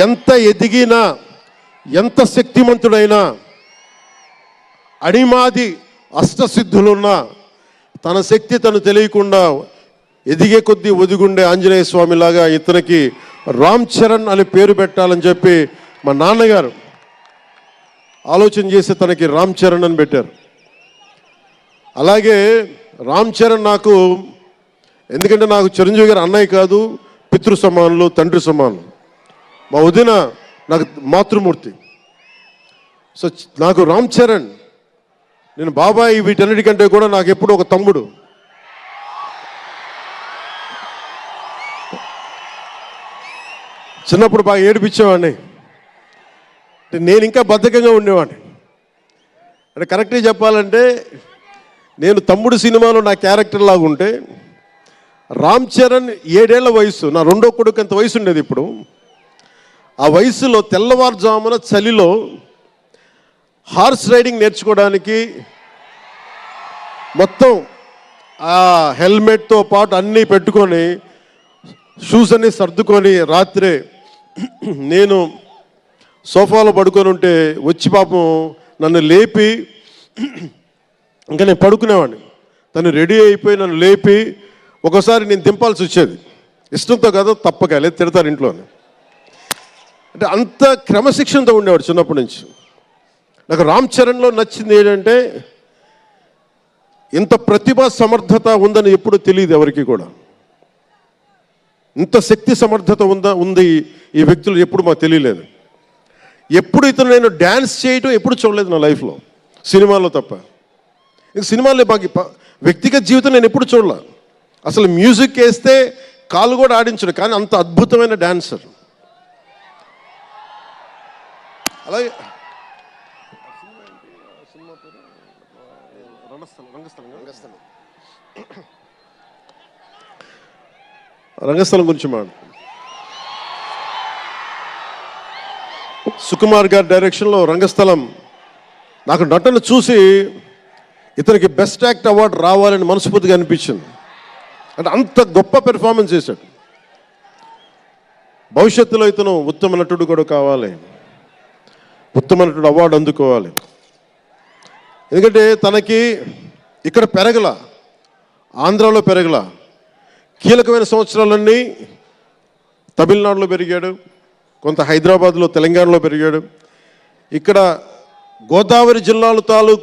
ఎంత ఎదిగినా ఎంత శక్తిమంతుడైనా అడిమాది అష్టసిద్ధులున్నా తన శక్తి తను తెలియకుండా ఎదిగే కొద్దీ ఒదిగుండే ఆంజనేయ స్వామిలాగా ఇతనికి రామ్ చరణ్ అని పేరు పెట్టాలని చెప్పి మా నాన్నగారు ఆలోచన చేసి తనకి రామ్ చరణ్ అని పెట్టారు. అలాగే రామ్ చరణ్ నాకు, ఎందుకంటే నాకు చిరంజీవి గారు అన్నయ్య కాదు, పితృ సమానులు, తండ్రి సమానులు. మా వదిన నాకు మాతృమూర్తి. సో నాకు రామ్ చరణ్, నేను బాబాయ్ వీటన్నిటికంటే కూడా నాకు ఎప్పుడు ఒక తమ్ముడు. చిన్నప్పుడు బాగా ఏడిపించేవాడిని, నేను ఇంకా బద్ధకంగా ఉండేవాడిని. అంటే కరెక్ట్గా చెప్పాలంటే నేను తమ్ముడు సినిమాలో నా క్యారెక్టర్ లాగా ఉంటే, రామ్ చరణ్ 7 ఏళ్ల వయసు, నా రెండో కొడుకు అంత వయసు ఉండేది. ఇప్పుడు ఆ వయసులో తెల్లవారుజామున చలిలో హార్స్ రైడింగ్ నేర్చుకోవడానికి మొత్తం ఆ హెల్మెట్తో పాటు అన్నీ పెట్టుకొని షూస్ అన్నీ సర్దుకొని రాత్రే నేను సోఫాలో పడుకొని ఉంటే వచ్చి పాపం నన్ను లేపి, ఇంకా నేను పడుకునేవాడిని, తను రెడీ అయిపోయి నన్ను లేపి ఒకసారి నేను దింపాల్సి వచ్చేది. ఇష్టంతో కదా, తప్పక, లేదు తిడతారు ఇంట్లోనే. అంటే అంత క్రమశిక్షణతో ఉండేవాడు చిన్నప్పటి నుంచి. నాకు రామ్ చరణ్లో నచ్చింది ఏంటంటే ఇంత ప్రతిభా సమర్థత ఉందని ఎప్పుడు తెలియదు ఎవరికి కూడా. ఇంత శక్తి సమర్థత ఉంది ఈ వ్యక్తులు ఎప్పుడు మాకు తెలియలేదు. ఎప్పుడు ఇతను నేను డ్యాన్స్ చేయటం ఎప్పుడు చూడలేదు నా లైఫ్లో, సినిమాలో తప్ప. ఇంక సినిమాలో బాగా వ్యక్తిగత జీవితం నేను ఎప్పుడు చూడలే. అసలు మ్యూజిక్ వేస్తే కాలు కూడా ఆడించడు, కానీ అంత అద్భుతమైన డాన్సర్. అలాగే రంగస్థలం గురించి సుకుమార్ గారి డైరెక్షన్లో రంగస్థలం, నాకు నటన చూసి ఇతనికి బెస్ట్ యాక్ట్ అవార్డు రావాలని మనస్ఫూర్తిగా అనిపించింది. అంటే అంత గొప్ప పెర్ఫార్మెన్స్ చేశాడు. భవిష్యత్తులో ఇతను ఉత్తమ నటుడు కూడా కావాలి, ఉత్తమ నటుడు అవార్డు అందుకోవాలి. ఎందుకంటే తనకి ఇక్కడ పెరగల, ఆంధ్రాలో పెరగల, కీలకమైన సంవత్సరాలన్నీ తమిళనాడులో పెరిగాడు, కొంత హైదరాబాద్లో, తెలంగాణలో పెరిగాడు. ఇక్కడ గోదావరి జిల్లాల తాలూకు